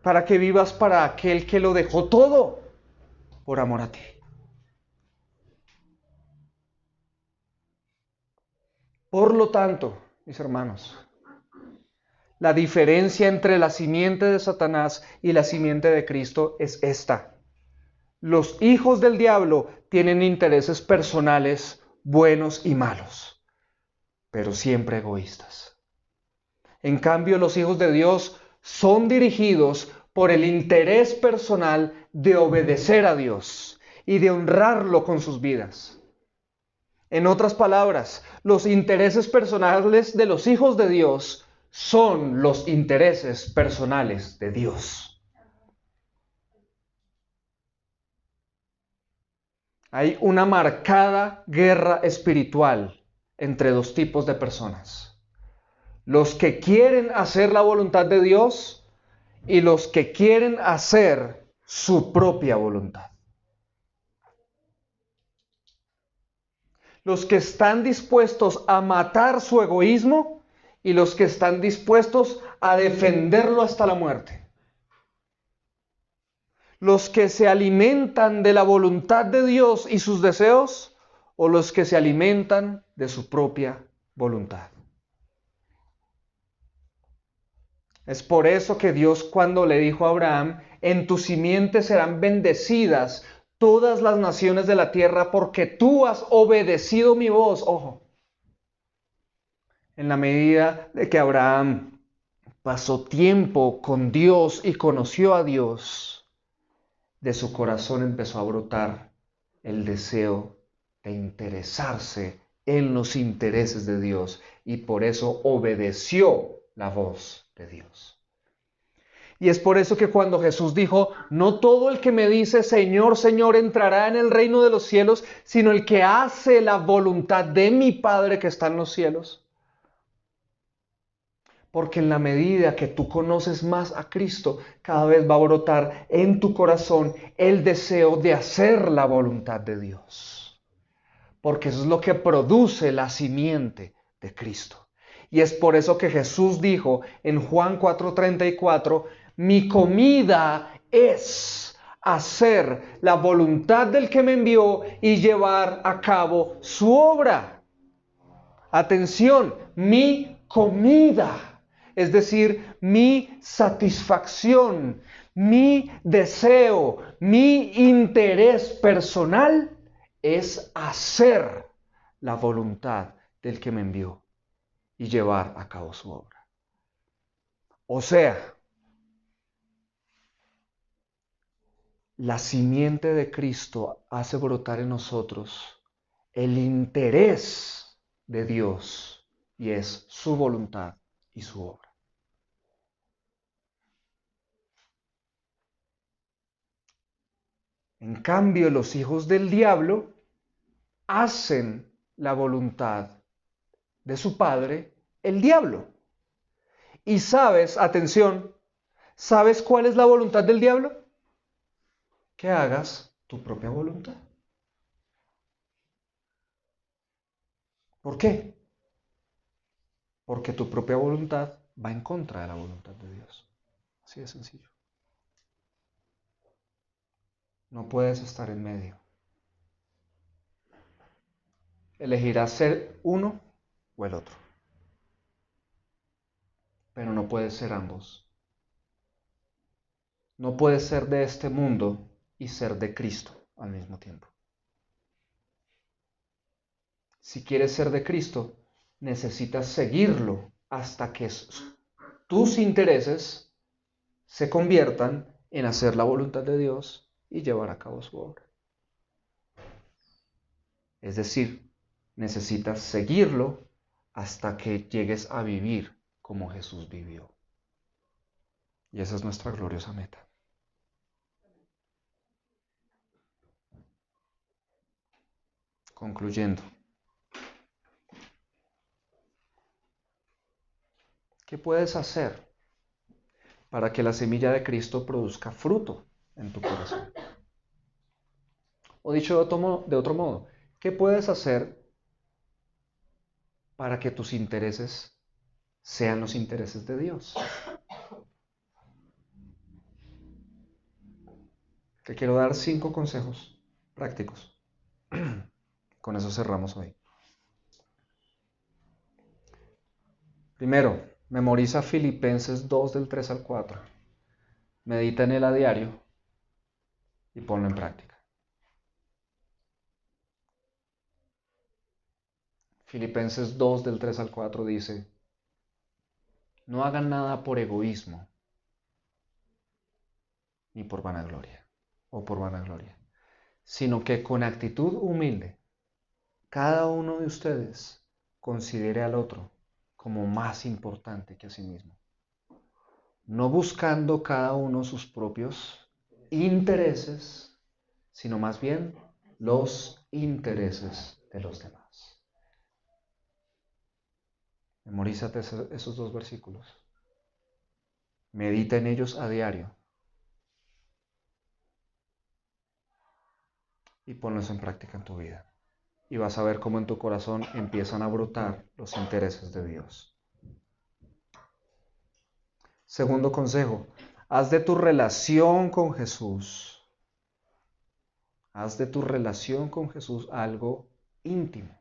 Para que vivas para aquel que lo dejó todo por amor a ti. Por lo tanto, mis hermanos, la diferencia entre la simiente de Satanás y la simiente de Cristo es esta. Los hijos del diablo tienen intereses personales buenos y malos, pero siempre egoístas. En cambio, los hijos de Dios son dirigidos por el interés personal de obedecer a Dios y de honrarlo con sus vidas. En otras palabras, los intereses personales de los hijos de Dios son los intereses personales de Dios. Hay una marcada guerra espiritual entre dos tipos de personas. Los que quieren hacer la voluntad de Dios y los que quieren hacer su propia voluntad. Los que están dispuestos a matar su egoísmo y los que están dispuestos a defenderlo hasta la muerte. Los que se alimentan de la voluntad de Dios y sus deseos o los que se alimentan de su propia voluntad. Es por eso que Dios cuando le dijo a Abraham, en tu simiente serán bendecidas todas las naciones de la tierra porque tú has obedecido mi voz. Ojo, en la medida de que Abraham pasó tiempo con Dios y conoció a Dios, de su corazón empezó a brotar el deseo de interesarse en los intereses de Dios y por eso obedeció la voz de Dios. Y es por eso que cuando Jesús dijo, no todo el que me dice Señor, Señor entrará en el reino de los cielos, sino el que hace la voluntad de mi Padre que está en los cielos. Porque en la medida que tú conoces más a Cristo, cada vez va a brotar en tu corazón el deseo de hacer la voluntad de Dios. Porque eso es lo que produce la simiente de Cristo. Y es por eso que Jesús dijo en Juan 4:34, mi comida es hacer la voluntad del que me envió y llevar a cabo su obra. Atención, mi comida, es decir, mi satisfacción, mi deseo, mi interés personal es hacer la voluntad del que me envió y llevar a cabo su obra. O sea, la simiente de Cristo hace brotar en nosotros el interés de Dios y es su voluntad y su obra. En cambio, los hijos del diablo hacen la voluntad de su padre, el diablo. Y sabes, atención, ¿sabes cuál es la voluntad del diablo? Que hagas tu propia voluntad. ¿Por qué? Porque tu propia voluntad va en contra de la voluntad de Dios. Así de sencillo. No puedes estar en medio. Elegirás ser uno o el otro. Pero no puedes ser ambos. No puedes ser de este mundo y ser de Cristo al mismo tiempo. Si quieres ser de Cristo, necesitas seguirlo hasta que tus intereses se conviertan en hacer la voluntad de Dios y llevar a cabo su obra. Es decir, necesitas seguirlo hasta que llegues a vivir como Jesús vivió. Y esa es nuestra gloriosa meta. Concluyendo, ¿qué puedes hacer para que la semilla de Cristo produzca fruto en tu corazón? O dicho de otro modo, ¿qué puedes hacer para que tus intereses sean los intereses de Dios? Te quiero dar 5 consejos prácticos. Con eso cerramos hoy. Primero, memoriza Filipenses 2 del 3 al 4. Medita en él a diario y ponlo en práctica. Filipenses 2 del 3 al 4 dice, no hagan nada por egoísmo ni por vanagloria sino que con actitud humilde cada uno de ustedes considere al otro como más importante que a sí mismo, no buscando cada uno sus propios intereses, sino más bien los intereses de los demás. Memorízate esos 2 versículos. Medita en ellos a diario y ponlos en práctica en tu vida. Y vas a ver cómo en tu corazón empiezan a brotar los intereses de Dios. Segundo consejo, haz de tu relación con Jesús algo íntimo,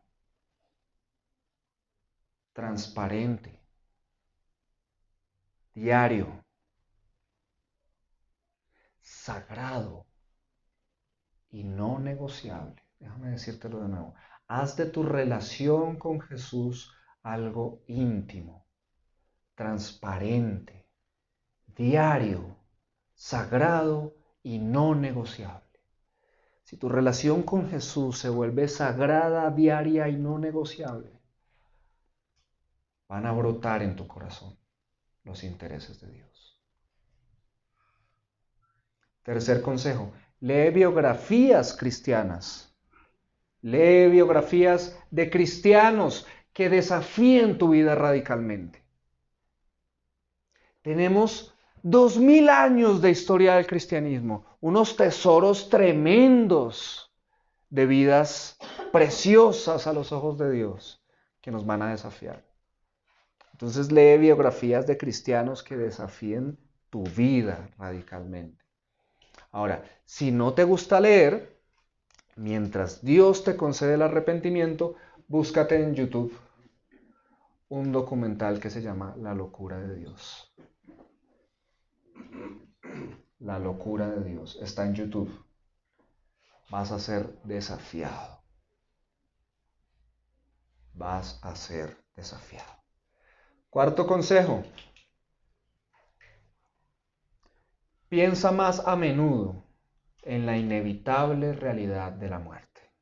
transparente, diario, sagrado y no negociable. Déjame decírtelo de nuevo. Haz de tu relación con Jesús algo íntimo, transparente, diario, sagrado y no negociable. Si tu relación con Jesús se vuelve sagrada, diaria y no negociable, van a brotar en tu corazón los intereses de Dios. Tercer consejo, lee biografías cristianas. Lee biografías de cristianos que desafíen tu vida radicalmente. Tenemos 2000 años de historia del cristianismo, unos tesoros tremendos de vidas preciosas a los ojos de Dios que nos van a desafiar. Entonces lee biografías de cristianos que desafíen tu vida radicalmente. Ahora, si no te gusta leer, mientras Dios te concede el arrepentimiento, búscate en YouTube un documental que se llama La locura de Dios. La locura de Dios. Está en YouTube. Vas a ser desafiado. Vas a ser desafiado. Cuarto consejo. Piensa más a menudo en la inevitable realidad de la muerte.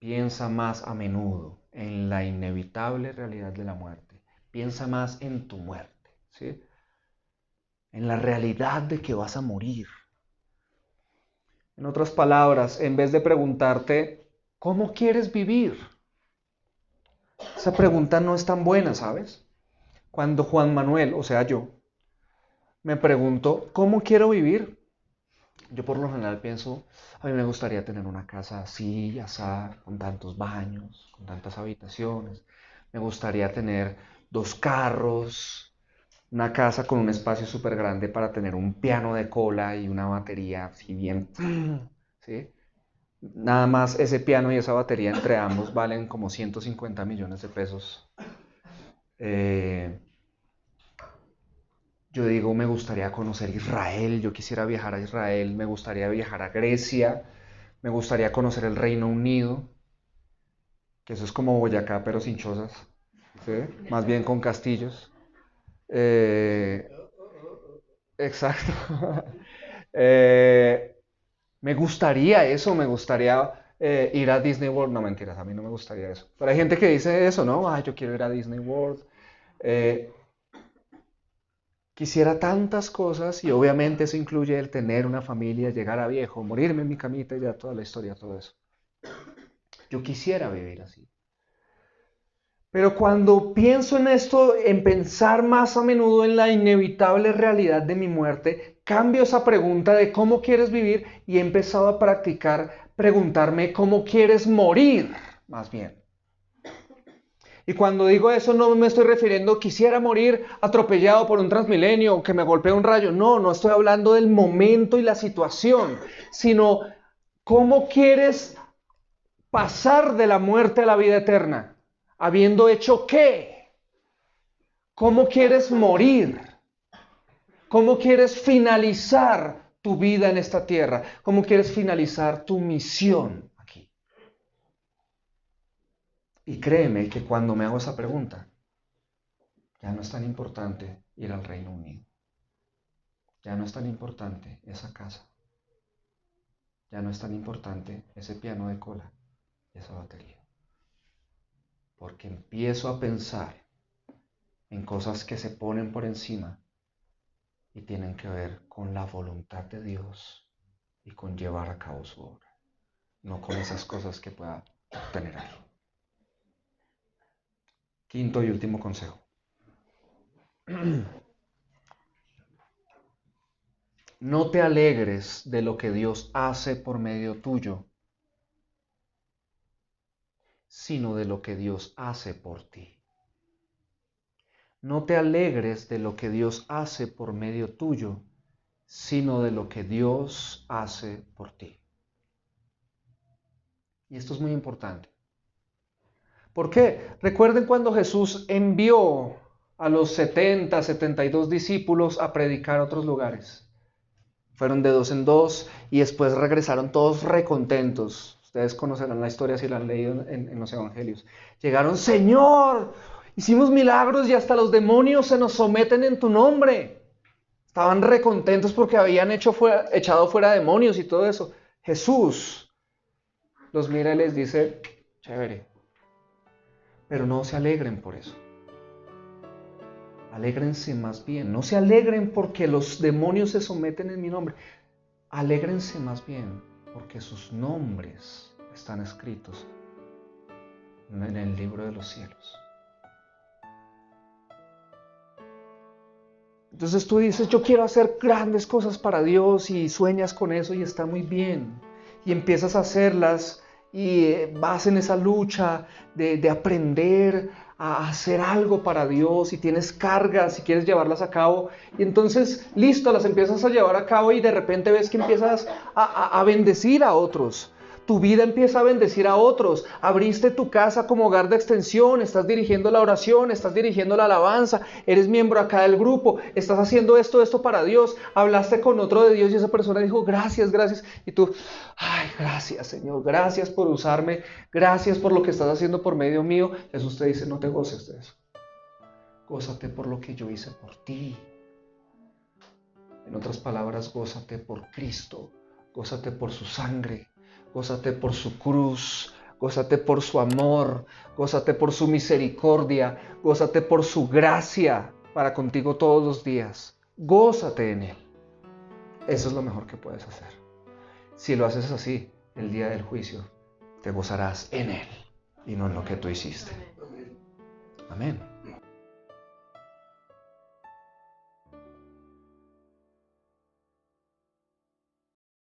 Piensa más a menudo en la inevitable realidad de la muerte. Piensa más en tu muerte, ¿sí? En la realidad de que vas a morir. En otras palabras, en vez de preguntarte, ¿cómo quieres vivir? Esa pregunta no es tan buena, ¿sabes? Cuando Juan Manuel, o sea yo, me pregunto, ¿cómo quiero vivir? Yo por lo general pienso, a mí me gustaría tener una casa así, así, con tantos baños, con tantas habitaciones. Me gustaría tener 2 carros, una casa con un espacio súper grande para tener un piano de cola y una batería así bien, ¿sí? Nada más ese piano y esa batería entre ambos valen como 150 millones de pesos. Yo digo, me gustaría conocer Israel, yo quisiera viajar a Israel, me gustaría viajar a Grecia, me gustaría conocer el Reino Unido, que eso es como Boyacá, pero sin chozas, ¿sí? Más bien con castillos. Eh, exacto. Eh, me gustaría eso, me gustaría ir a Disney World. No, mentiras, a mí no me gustaría eso. Pero hay gente que dice eso, ¿no? Yo quiero ir a Disney World. Eh, Quisiera tantas cosas y obviamente eso incluye el tener una familia, llegar a viejo, morirme en mi camita y ya toda la historia, todo eso. Yo quisiera vivir así. Pero cuando pienso en esto, en pensar más a menudo en la inevitable realidad de mi muerte, cambio esa pregunta de cómo quieres vivir y he empezado a practicar preguntarme cómo quieres morir, más bien. Y cuando digo eso no me estoy refiriendo quisiera morir atropellado por un Transmilenio o que me golpee un rayo. No, no estoy hablando del momento y la situación, sino cómo quieres pasar de la muerte a la vida eterna, habiendo hecho qué. ¿Cómo quieres morir? ¿Cómo quieres finalizar tu vida en esta tierra? ¿Cómo quieres finalizar tu misión aquí? Y créeme que cuando me hago esa pregunta, ya no es tan importante ir al Reino Unido. Ya no es tan importante esa casa. Ya no es tan importante ese piano de cola y esa batería. Porque empiezo a pensar en cosas que se ponen por encima y tienen que ver con la voluntad de Dios y con llevar a cabo su obra, no con esas cosas que pueda obtener aquí. Quinto y último consejo. No te alegres de lo que Dios hace por medio tuyo, sino de lo que Dios hace por ti. No te alegres de lo que Dios hace por medio tuyo, sino de lo que Dios hace por ti. Y esto es muy importante. ¿Por qué? Recuerden cuando Jesús envió a los 72 discípulos a predicar a otros lugares. Fueron de 2 en 2 y después regresaron todos recontentos. Ustedes conocerán la historia si la han leído en los evangelios. Llegaron, Señor, hicimos milagros y hasta los demonios se nos someten en tu nombre. Estaban recontentos porque habían echado fuera demonios y todo eso. Jesús los mira y les dice, chévere, pero no se alegren por eso. Alégrense más bien. No se alegren porque los demonios se someten en mi nombre. Alégrense más bien porque sus nombres están escritos en el libro de los cielos. Entonces tú dices, yo quiero hacer grandes cosas para Dios y sueñas con eso y está muy bien. Y empiezas a hacerlas y vas en esa lucha de aprender a hacer algo para Dios y tienes cargas y quieres llevarlas a cabo. Y entonces, listo, las empiezas a llevar a cabo y de repente ves que empiezas a bendecir a otros. Tu vida empieza a bendecir a otros. Abriste tu casa como hogar de extensión, estás dirigiendo la oración, estás dirigiendo la alabanza, eres miembro acá del grupo, estás haciendo esto para Dios. Hablaste con otro de Dios y esa persona dijo, gracias, gracias. Y tú, ay, gracias Señor, gracias por usarme, gracias por lo que estás haciendo por medio mío. Jesús te dice, no te goces de eso. Gózate por lo que yo hice por ti. En otras palabras, gózate por Cristo, gózate por su sangre. Gózate por su cruz, gózate por su amor, gózate por su misericordia, gózate por su gracia para contigo todos los días. Gózate en Él. Eso es lo mejor que puedes hacer. Si lo haces así, el día del juicio, te gozarás en Él y no en lo que tú hiciste. Amén.